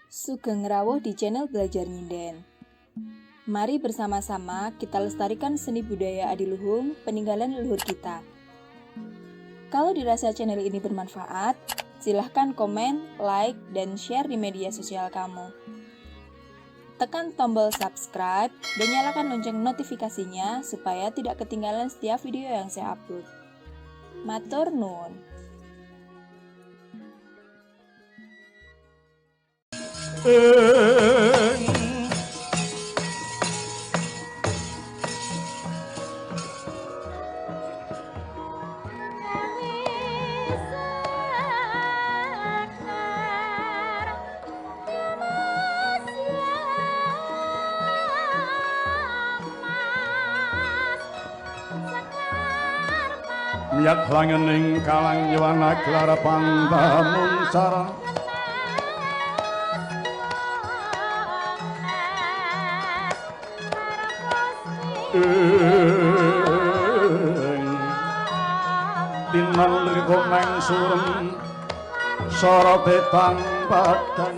Sugeng rawuh di channel Belajar Nyinden. Mari bersama-sama kita lestarikan seni budaya adiluhung peninggalan leluhur kita. Kalau dirasa channel ini bermanfaat, silahkan komen, like, dan share di media sosial kamu. Tekan tombol subscribe dan nyalakan lonceng notifikasinya supaya tidak ketinggalan setiap video yang saya upload. Matur nuwun. Miat langening kalang yuwana klara pandamun cara Dinan liko neng surem sorote tang badan